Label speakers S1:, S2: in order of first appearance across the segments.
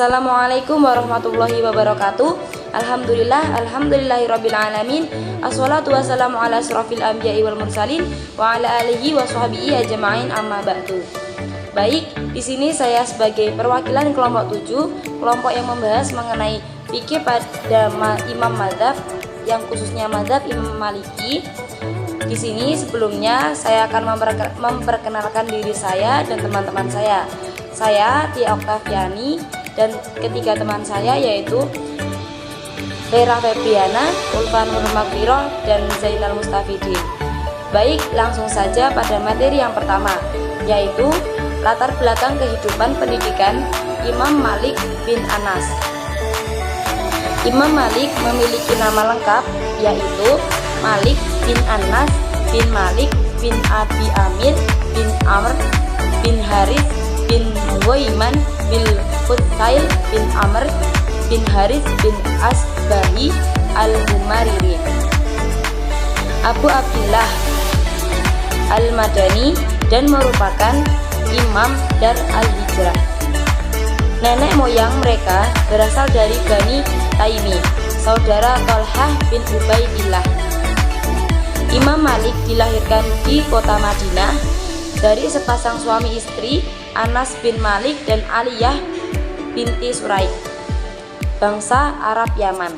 S1: Assalamualaikum warahmatullahi wabarakatuh. Alhamdulillahirabbil alamin. Assalatu wassalamu ala asrofil anbiya'i wal mursalin wa ala alihi wa sahbihi ajma'in, amma ba'du. Baik, di sini saya sebagai perwakilan kelompok 7, kelompok yang membahas mengenai fikih pada imam mazhab, yang khususnya mazhab Imam Maliki. Di sini sebelumnya saya akan memperkenalkan diri saya dan teman-teman saya. Saya Tia Oktaviani dan ketiga teman saya yaitu Vera Febriana, Ulfanur Magfiro, dan Zainal Mustafidin. Baik, langsung saja pada materi yang pertama, yaitu latar belakang kehidupan pendidikan Imam Malik bin Anas. Imam Malik memiliki nama lengkap yaitu Malik bin Anas bin Malik bin Abi Amir bin Amr bin Haris bin Waiman bin Fudail bin Amr bin Haris bin Asbahi al-Umariri, Abu Abdillah al-Madani, dan merupakan imam Dar al-Hijrah. Nenek moyang mereka berasal dari Bani Taimi, saudara Thalhah bin Ubaidillah. Imam Malik dilahirkan di kota Madinah dari sepasang suami istri, Anas bin Malik dan Aliyah binti Suraik, bangsa Arab Yaman.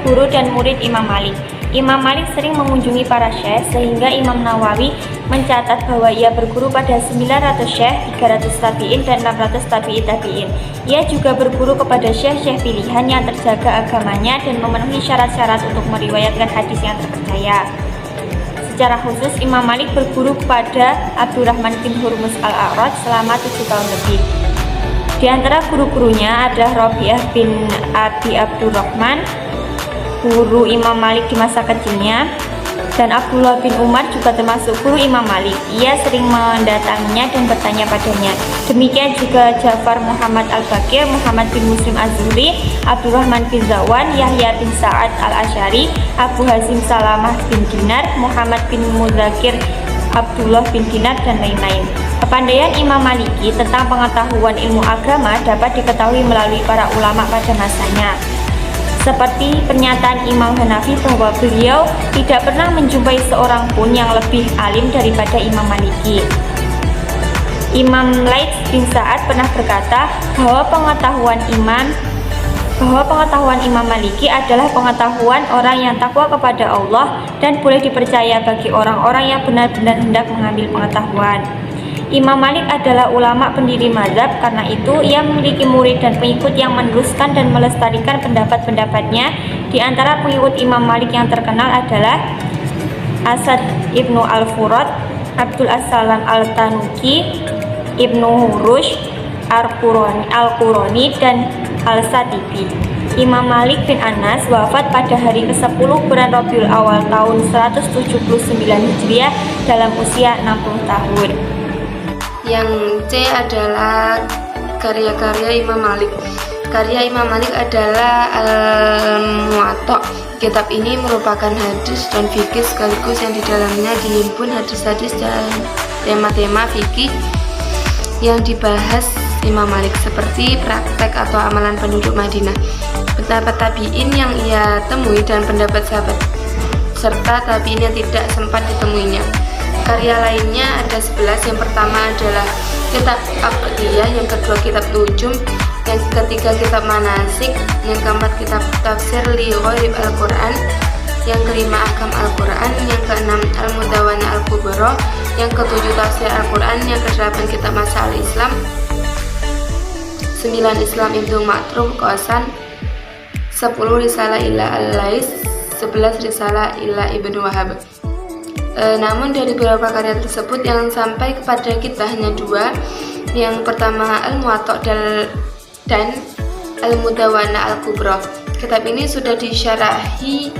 S2: Guru dan murid Imam Malik. Imam Malik sering mengunjungi para syekh sehingga Imam Nawawi mencatat bahwa ia berguru pada 900 syekh, 300 tabi'in dan 600 tabi'in. Ia juga berguru kepada syekh-syekh pilihan yang terjaga agamanya dan memenuhi syarat-syarat untuk meriwayatkan hadis yang terpercaya. Secara khusus, Imam Malik berguru kepada Abdurrahman bin Hurmuz al-A'raj selama 7 tahun lebih. Di antara guru-gurunya ada Rabi'ah bin Abi Abdurrahman, guru Imam Malik di masa kecilnya, dan Abdullah bin Umar juga termasuk guru Imam Malik. Ia sering mendatanginya dan bertanya padanya. Demikian juga Ja'far Muhammad al-Baqir, Muhammad bin Muslim az-Zuhri, Abdurrahman bin Zawan, Yahya bin Sa'ad al-Asy'ari, Abu Hazim Salamah bin Dinar, Muhammad bin Muzakir, Abdullah bin Dinar, dan lain-lain. Kepandaian Imam Maliki tentang pengetahuan ilmu agama dapat diketahui melalui para ulama pada masanya. Seperti pernyataan Imam Hanafi bahwa beliau tidak pernah menjumpai seorang pun yang lebih alim daripada Imam Maliki. Imam Laits bin Sa'ad pernah berkata bahwa pengetahuan Imam Maliki adalah pengetahuan orang yang takwa kepada Allah dan boleh dipercaya bagi orang-orang yang benar-benar hendak mengambil pengetahuan. Imam Malik adalah ulama pendiri mazhab, karena itu ia memiliki murid dan pengikut yang meneruskan dan melestarikan pendapat-pendapatnya. Di antara pengikut Imam Malik yang terkenal adalah Asad ibnu al-Furat, Abdul As-Salam al-Tanuki, Ibnu Rushd, Al-Qurani, dan Al-Satibi. Imam Malik bin Anas wafat pada hari ke-10 bulan Rabiul Awal tahun 179 Hijriah dalam usia 60 tahun.
S3: Yang C adalah karya-karya Imam Malik. Karya Imam Malik adalah Al-Muwatta. Kitab ini merupakan hadis dan fikih sekaligus yang di dalamnya dihimpun hadis-hadis dan tema-tema fikih yang dibahas Imam Malik, seperti praktek atau amalan penduduk Madinah, pendapat tabi'in yang ia temui, dan pendapat sahabat serta tabi'in yang tidak sempat ditemuinya. Karya lainnya ada 11. Yang pertama adalah kitab Aqdiyah, yang kedua kitab Nujum, yang ketiga kitab Manasik, yang keempat kitab Tafsir li Gharib Al-Quran, yang kelima Ahkam Al-Quran, yang keenam Al-Mudawwana Al-Kubra, yang ketujuh Tafsir Al-Quran, yang kedelapan kitab Masail Islam, 9 Islam Ibnu Ma'ruf Qasan, 10 Risalah ila Al-Lais, 11 Risalah ila Ibnu Wahab. Namun dari beberapa karya tersebut yang sampai kepada kita hanya 2. Yang pertama Al-Muwatta dan Al-Mudawwana Al-Kubra. Kitab ini sudah disyarahi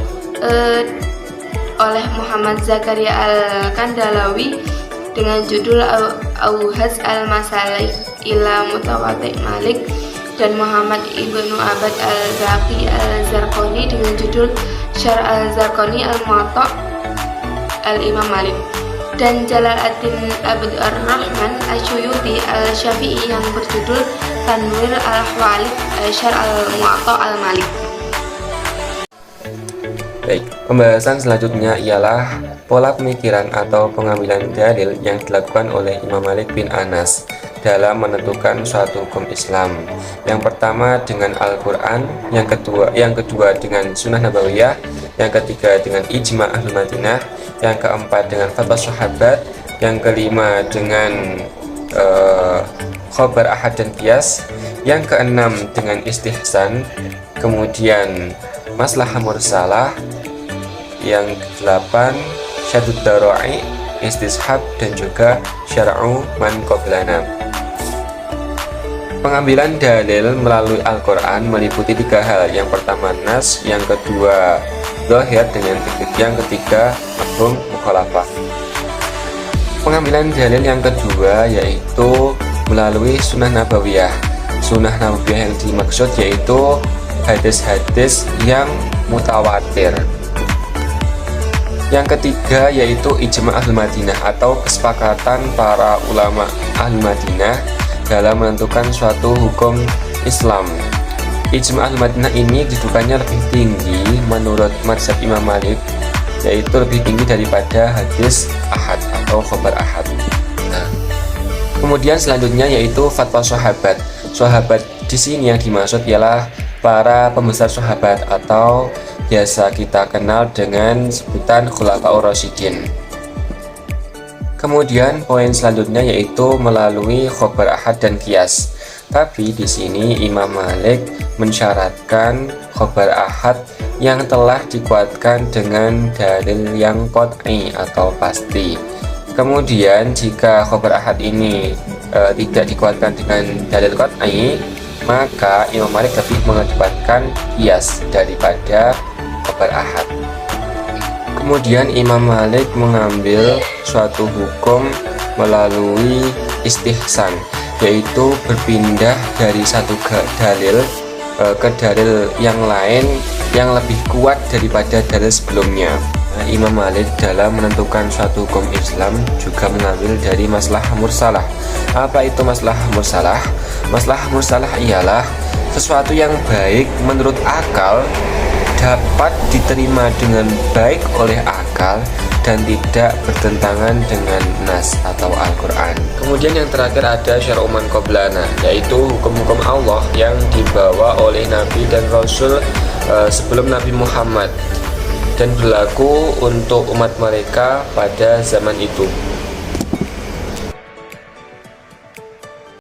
S3: oleh Muhammad Zakaria Al-Kandalawi dengan judul Auhaz Al-Masalik ila Mutawati' Malik, dan Muhammad Ibnu Abad Al-Baqi Al-Zarqani dengan judul Syarh Al-Zarqani Al-Muwatta' Al-Imam Malik, dan Jalaladdin Abd ar-Rahman Asyuyuti Al-Syafi'i yang berjudul Tanwir Al-Walid Syarh Al-Muwatta Al-Malik.
S4: Baik, pembahasan selanjutnya ialah pola pemikiran atau pengambilan dalil yang dilakukan oleh Imam Malik bin Anas dalam menentukan suatu hukum Islam. Yang pertama dengan Al-Quran, yang kedua dengan Sunnah Nabawiyah, yang ketiga dengan Ijma' Ahlul Madinah, yang keempat dengan fatwa sahabat, yang kelima dengan khobar ahad dan qiyas, yang keenam dengan istihsan, kemudian maslahah mursalah, yang kedelapan syadud daro'i, istishab, dan juga syara'u man qablana. Pengambilan dalil melalui Al-Quran meliputi 3 hal. Yang pertama nas, yang kedua zahir, dan yang ketiga mafhum mukhalafah. Pengambilan dalil yang kedua yaitu melalui Sunnah Nabawiyah. Sunnah Nabawiyah yang dimaksud yaitu hadis-hadis yang mutawatir. Yang ketiga yaitu Ijma' Ahlul Madinah atau kesepakatan para ulama Ahlul Madinah dalam menentukan suatu hukum Islam. Ijma' Ahlul Madinah ini kedudukannya lebih tinggi menurut mazhab Imam Malik, yaitu lebih tinggi daripada hadis ahad atau khobar ahad. Kemudian selanjutnya yaitu fatwa sahabat. Sahabat di sini yang dimaksud ialah para pembesar sahabat atau biasa kita kenal dengan sebutan Khulafaur Rasyidin. Kemudian poin selanjutnya yaitu melalui khobar ahad dan qiyas. Tapi di sini Imam Malik mensyaratkan khobar ahad yang telah dikuatkan dengan dalil yang qat'i atau pasti. Kemudian jika khobar ahad ini tidak dikuatkan dengan dalil qat'i, maka Imam Malik lebih mengedepankan qiyas daripada khobar ahad. Kemudian Imam Malik mengambil suatu hukum melalui istihsan, yaitu berpindah dari satu dalil ke dalil yang lain yang lebih kuat daripada dalil sebelumnya. Imam Malik dalam menentukan suatu hukum Islam juga mengambil dari maslahah mursalah. Apa itu maslahah mursalah? Maslahah mursalah ialah sesuatu yang baik menurut akal, dapat diterima dengan baik oleh akal, dan tidak bertentangan dengan nas atau Al-Quran. Kemudian yang terakhir ada syara'u man qablana, yaitu hukum-hukum Allah yang dibawa oleh Nabi dan Rasul sebelum Nabi Muhammad dan berlaku untuk umat mereka pada zaman itu.